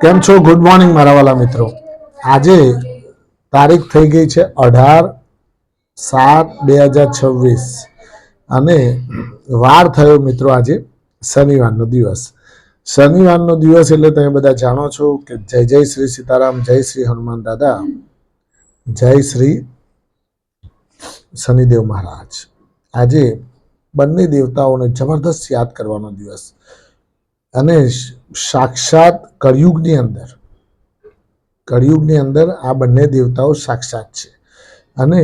કેમ છો? Good morning મારા વાલા મિત્રો. આજે તારીખ થઈ ગઈ છે 18/7/2026 અને વાર થયો મિત્રો આજે શનિવારનો દિવસ. શનિવારનો દિવસ એટલે તમે બધા જાણો છો કે જય જય શ્રી સીતારામ, જય શ્રી હનુમાન દાદા, જય શ્રી શનિદેવ મહારાજ. આજે બંને દેવતાઓને જબરદસ્ત યાદ કરવાનો દિવસ અને સાક્ષાત કળિયુગની અંદર આ બંને દેવતાઓ સાક્ષાત છે અને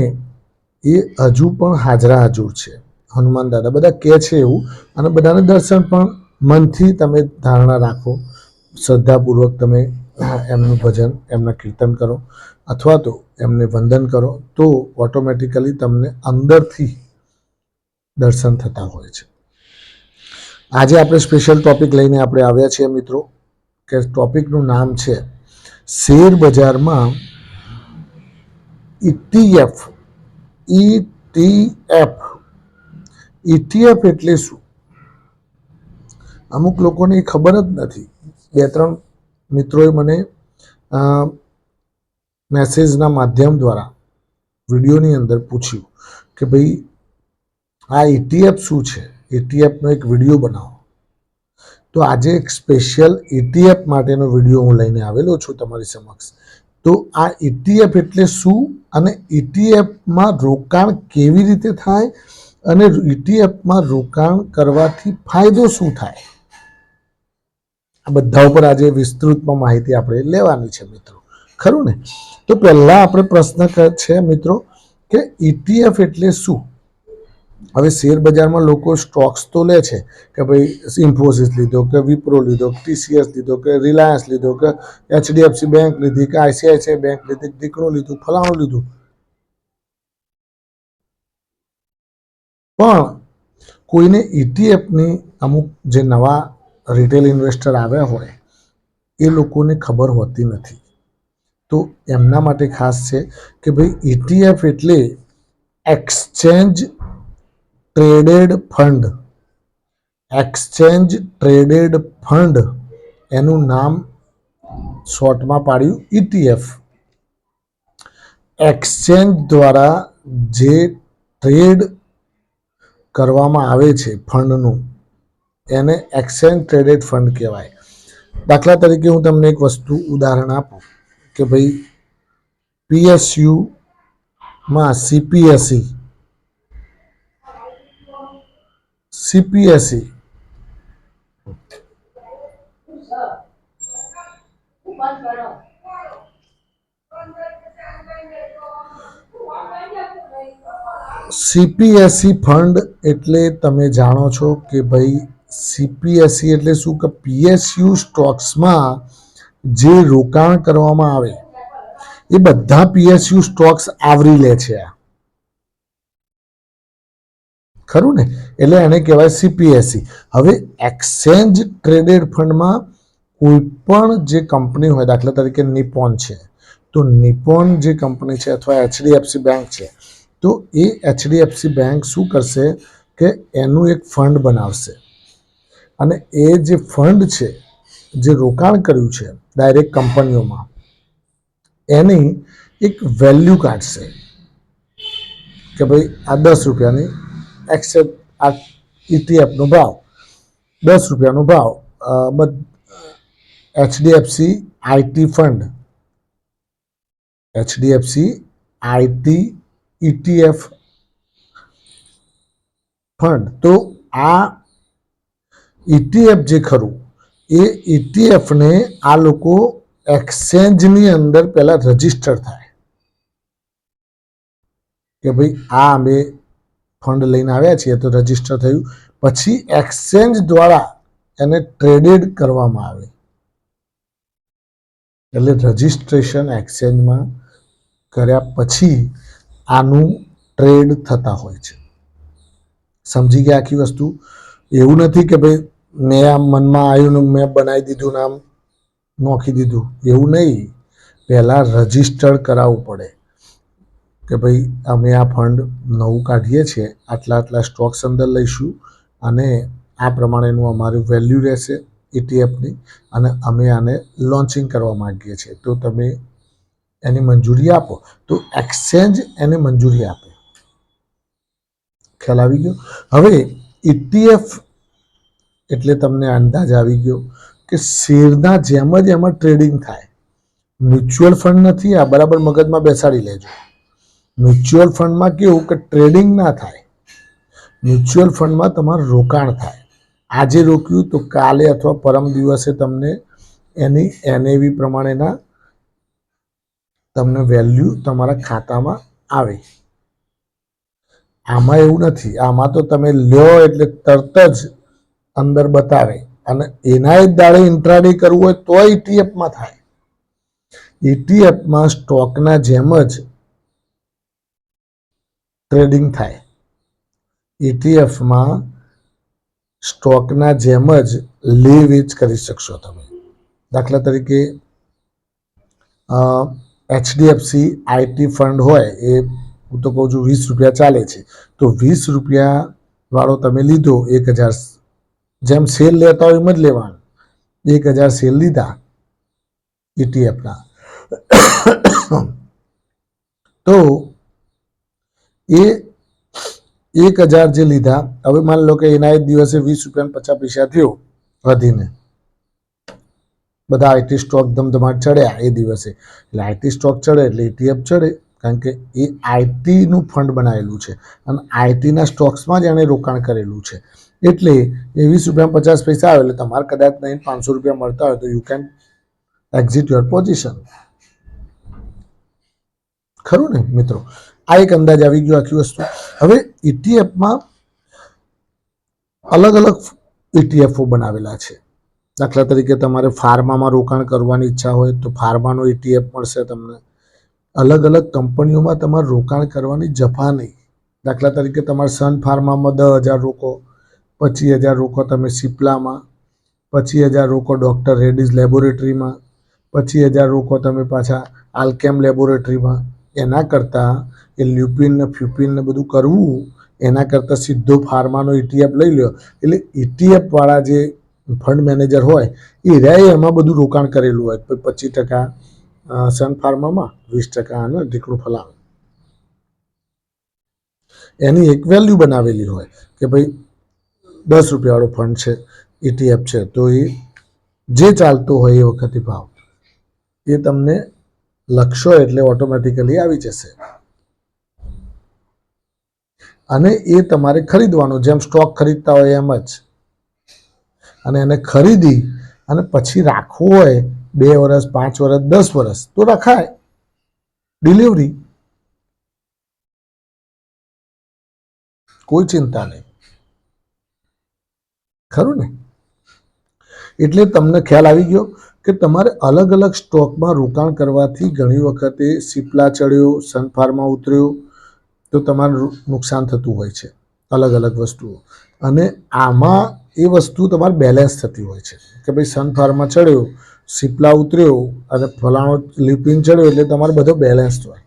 એ હજુ પણ હાજરા હજુર છે. હનુમાન દાદા બધા કહે છે એવું, અને બધાને દર્શન પણ મનથી તમે ધારણા રાખો, શ્રદ્ધાપૂર્વક તમે એમનું ભજન, એમના કીર્તન કરો અથવા તો એમને વંદન કરો તો ઓટોમેટિકલી તમને અંદરથી દર્શન થતા હોય છે. આજે આપણે સ્પેશિયલ ટોપિક લઈને આપણે આવ્યા છીએ મિત્રો, કે ટોપિકનું નામ છે શેર બજારમાં ETF. ETF એટલે શું? અમુક લોકોને ખબર જ નથી. બે ત્રણ મિત્રોએ મને મેસેજના માધ્યમ દ્વારા વિડીયોની અંદર પૂછ્યું કે ભાઈ આ ETF શું છે, ETFનો એક વિડીયો બનાવો. તો આજે એક સ્પેશિયલ ETF માટેનો વિડીયો હું લઈને આવેલો છું તમારી સમક્ષ. તો આ ETF એટલે શું અને ETFમાં રોકાણ કેવી રીતે થાય અને ETFમાં રોકાણ કરવાથી ફાયદો શું થાય, આ બધા ઉપર આજે વિસ્તૃતમાં માહિતી આપણે લેવાની છે મિત્રો, ખરું ને? તો પહેલા આપણે પ્રશ્ન છે મિત્રો કે ETF એટલે શું? હવે શેર બજારમાં લોકો સ્ટોક્સ તો લે છે કે ભાઈ ઇન્ફોસિસ લીધો, કે વિપ્રો લીધો, TCS લીધો, કે રિલાયન્સ લીધો, કે HDFC બેંક લીધી, કે ICICI બેંક લીધી, ટીકણું લીધું, ફલાણું લીધું. પણ કોઈને ETFની અમુક જે નવા રિટેલ ઇન્વેસ્ટર આવ્યા હોય એ લોકોને ખબર હોતી નથી. તો એમના માટે ખાસ છે કે ભાઈ ETF એટલે exchange traded fund. Exchange traded fund એનું નામ શોર્ટમાં પાડ્યું ETF. એક્સચેન્જ દ્વારા જે ટ્રેડ કરવામાં આવે છે ફંડનું, એને એક્સચેન્જ ટ્રેડેડ ફંડ કહેવાય. દાખલા તરીકે હું તમને એક વસ્તુ ઉદાહરણ આપું કે ભાઈ PSUમાં CPSE ફંડ એટલે તમે જાણો છો કે ભાઈ CPSE એટલે શું? કે PSU સ્ટોક્સમાં જે રોકાણ કરવામાં આવે એ બધા PSU સ્ટોક્સ આવરી લે છે, ખરું ને? એટલે એને કહેવાય CPSE. હવે એક્સચેન્જ ટ્રેડેડ ફંડમાં કોઈ પણ જે કંપની હોય, દાખલા તરીકે નિપોન છે, તો નિપોન જે કંપની છે અથવા HDFC બેંક છે, તો એ HDFC બેંક શું કરશે કે એનું એક ફંડ બનાવશે અને એ જે ફંડ છે, જે રોકાણ કર્યું છે ડાયરેક્ટ કંપનીઓમાં, એની એક વેલ્યુ કાઢશે કે ભાઈ આ 10 રૂપિયાની આ ETFનો ભાવ 10 રૂપિયાનો ભાવ. HDFC IT fund, HDFC IT ETF fund. તો આ ETF જે ખરું એ ETFને આ લોકો એક્સચેન્જની અંદર પહેલા રજીસ્ટર થાય કે ભાઈ આ અમે ફંડ લઈને આવ્યા છીએ, તો રજીસ્ટર થયું. પછી એક્સચેન્જ દ્વારા એને ટ્રેડેડ કરવામાં આવે, એટલે રજીસ્ટ્રેશન એક્સચેન્જમાં કર્યા પછી આનું ટ્રેડ થતા હોય છે. સમજી ગયા આખી વસ્તુ? એવું નથી કે ભાઈ મેં આમ મનમાં આવ્યું ને મેં બનાવી દીધું ને આમ નોખી દીધું, એવું નહીં. પહેલાં રજીસ્ટર્ડ કરાવવું પડે કે ભાઈ અમે આ ફંડ નવું કાઢીએ છીએ, આટલા આટલા સ્ટોક્સ અંદર લઈશું અને આ પ્રમાણેનું અમારું વેલ્યુ રહેશે. ETF ની, અને અમે આને લોન્ચિંગ કરવા માંગીએ છીએ. તો તમે એની મંજૂરી આપો. તો એક્સચેન્જ એને મંજૂરી આપે. ખ્યાલ આવી ગયો? હવે ETF એટલે તમને અંદાજ આવી ગયો કે શેરના જેમ જ એમાં ટ્રેડિંગ થાય. મ્યુચ્યુઅલ ફંડ નથી આ, બરાબર મગજમાં બેસાડી લેજો. મ્યુચ્યુઅલ ફંડમાં કેવું કે ટ્રેડિંગ ના થાય. મ્યુચ્યુઅલ ફંડમાં તમારું રોકાણ થાય. આજે રોક્યું તો કાલે અથવા પરમ દિવસે તમને એની NAV પ્રમાણેના તમને વેલ્યુ તમારા ખાતામાં આવે. આમાં એવું નથી. આમાં તો તમે લ્યો એટલે તરત જ અંદર બતાવે, અને એના જ દાડે ઇન્ટ્રાડે કરવું હોય તો ETF થાય. ETF સ્ટોકના જેમ જ ટ્રેડિંગ થાય. ETF સ્ટોકના જેમ જ લે વેચ કરી શકશો તમે. દાખલા તરીકે HDFC IT ફંડ હોય, એ હું તો કહું છું 20 રૂપિયા ચાલે છે, તો 20 રૂપિયા વાળો તમે લીધો 1000, જેમ શેર લેતા હોય એમ જ લેવાનું. 1000 શેર લીધા ETFના, તો એ 1000 જે લીધા, હવે માની લો કે એના એક દિવસે 20.50 થયો વધીને, બધા IT સ્ટોક ધમધમાટ ચડ્યા એ દિવસે, એટલે IT સ્ટોક ચડે એટલે ETF ચડે, કારણ કે એ IT નું ફંડ બનાવેલું છે અને IT ના સ્ટોક્સમાં જ એણે રોકાણ કરેલું છે. એટલે એ 20.50 આવે એટલે તમારે કદાચ નહીં 500 રૂપિયા મળતા હોય તો you can exit your position. ખરું ને મિત્રો? આ એક અંદાજ આવી ગયો આખી વસ્તુ. હવે ETFમાં અલગ અલગ ETF બનાવેલા છે. દાખલા તરીકે તમારે ફાર્મામાં રોકાણ કરવાની ઈચ્છા હોય તો ફાર્માનો ETF મળશે તમને. અલગ અલગ કંપનીઓમાં તમારે રોકાણ કરવાની જફા નહીં. દાખલા તરીકે તમારે સન ફાર્મામાં 10,000 રોકો, 25,000 રોકો તમે સિપ્લામાં, 25,000 રોકો ડૉક્ટર રેડ્ડીઝ લેબોરેટરીમાં, 25,000 રોકો તમે પાછા આલ્કેમ લેબોરેટરીમાં. એના કરતાં એ લ્યુપિન ને ફ્યુપિન ને બધું કરવું, એના કરતાં સીધો ફાર્માનો ETF લઈ લો. એટલે ETF વાળા જે ફંડ મેનેજર હોય એ રહ્યા એમાં બધું રોકાણ કરેલું હોય. 25% સન ફાર્મામાં, 20% આને ઢીકણું ફલાણું. એની એક વેલ્યુ બનાવેલી હોય કે ભાઈ 10 રૂપિયાવાળો ફંડ છે, ETF છે, તો એ જે ચાલતો હોય એ વખતે ભાવ એ તમને લખશો એટલે ઓટોમેટિકલી આવી જશે. અને એ તમારે ખરીદવાનું, જેમ સ્ટોક ખરીદતા હોય એમ જ. અને એને ખરીદી અને પછી રાખવું હોય 2 વર્ષ, 5 વર્ષ, 10 વર્ષ તો રખાય. ડિલિવરી, કોઈ ચિંતા નહીં. ખરું ને? એટલે તમને ખ્યાલ આવી ગયો કે તમારે અલગ અલગ સ્ટોકમાં રોકાણ કરવાથી ઘણી વખતે સિપ્લા ચડ્યો, સન ફાર્મા ઉતર્યો તો તમારે નુકસાન થતું હોય છે, અલગ અલગ વસ્તુઓ. અને આમાં એ વસ્તુ તમારે બેલેન્સ થતી હોય છે કે ભાઈ સન ફાર્મા ચડ્યો, સિપ્લા ઉતર્યો અને ફલાણો લિપિન ચડ્યો, એટલે તમારે બધો બેલેન્સ હોય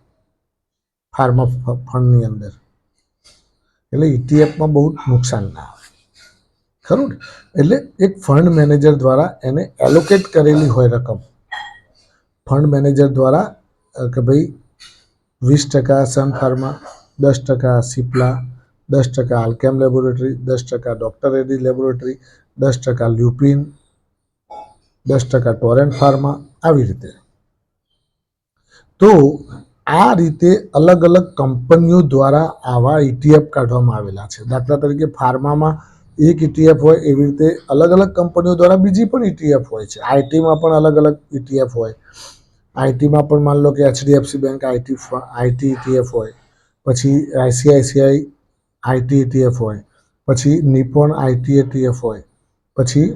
ફાર્મા ફંડની અંદર. એટલે ETFમાં બહુ નુકસાન ના આવે. ખરું ને? એટલે એક ફંડ મેનેજર દ્વારા એને એલોકેટ કરેલી હોય રકમ. ફંડ મેનેજર દ્વારા કે ભાઈ 20% Sun Pharma, 10% Cipla, 10% Alkem laboratory, 10% doctor Reddy's laboratory, 10% Lupin, 10% Torrent Pharma, આવી રીતે. તો આ રીતે અલગ અલગ કંપનીઓ દ્વારા આવા ETF કાઢવામાં આવેલા છે. દાખલા તરીકે ફાર્મામાં એક ETF હોય, એવી રીતે અલગ અલગ કંપનીઓ દ્વારા બીજી પણ ETF હોય છે. ITમાં પણ અલગ અલગ ETF હોય. ITમાં પણ માની લો કે HDFC બેંક IT ETF હોય, પછી ICICI IT ETF હોય, પછી નિપોન IT ETF હોય, પછી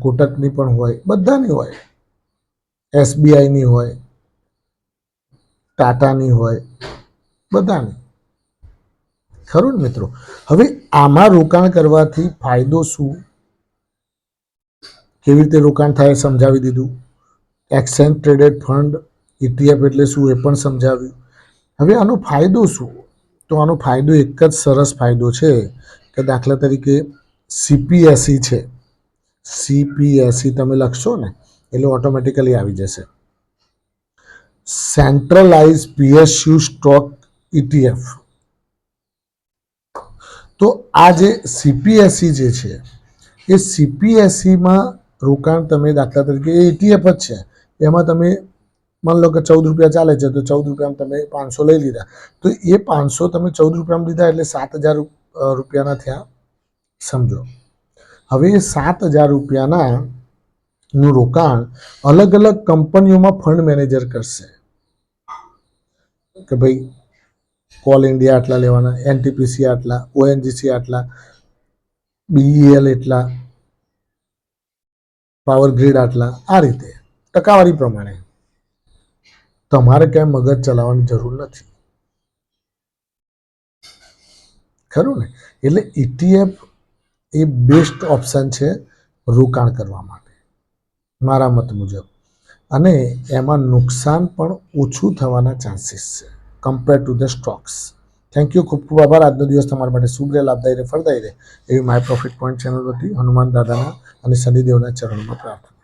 કોટકની પણ હોય, બધાની હોય, SBIની હોય, ટાટાની હોય, બધાની. ખરું ને મિત્રો? હવે આમાં રોકાણ કરવાથી ફાયદો શું, કેવી રીતે રોકાણ થાય સમજાવી દીધું. એક્સચેન્જ ટ્રેડેડ ફંડ ETF એટલે શું એ પણ સમજાવ્યું. હવે આનો ફાયદો શું? તો આનો ફાયદો એક જ સરસ ફાયદો છે કે દાખલા તરીકે CPSE છે, CPSE તમે લખશો ને એટલે ઓટોમેટિકલી આવી જશે. Centralise PSU stock ETF. તો આ જે CPSE જે છે એ CPSEમાં રોકાણ તમે દાખલા તરીકે ETF જ છે, એમાં તમે માની લો કે 14 રૂપિયા ચાલે છે તો 14 રૂપિયામાં તમે 500 લઈ લીધા, તો એ 500 તમે 14 રૂપિયામાં લીધા એટલે 7,000 રૂપિયાના થયા સમજો. હવે એ 7,000 રૂપિયાના નું રોકાણ અલગ અલગ કંપનીઓમાં ફંડ મેનેજર કરશે કે ભાઈ કોલ ઇન્ડિયા આટલા લેવાના, NTPC આટલા, ONGC આટલા, BEL એટલા, પાવર ગ્રીડ આટલા, આ રીતે ટકાવારી પ્રમાણે. તમારે ક્યાંય મગજ ચલાવવાની જરૂર નથી, ખરું ને? એટલે ETF એ બેસ્ટ ઓપ્શન છે રોકાણ કરવા માટે મારા મત મુજબ, અને એમાં નુકસાન પણ ઓછું થવાના ચાન્સીસ છે compare to the stocks. Thank you, ખૂબ ખૂબ આભાર. આજનો દિવસ તમારા માટે શુભ રહે, લાભદાયી રહે, ફળદાયી રહે એવી માય પ્રોફિટ પોઈન્ટ ચેનલ હતી હનુમાન દાદાના અને શનિદેવના ચરણમાં પ્રાર્થના.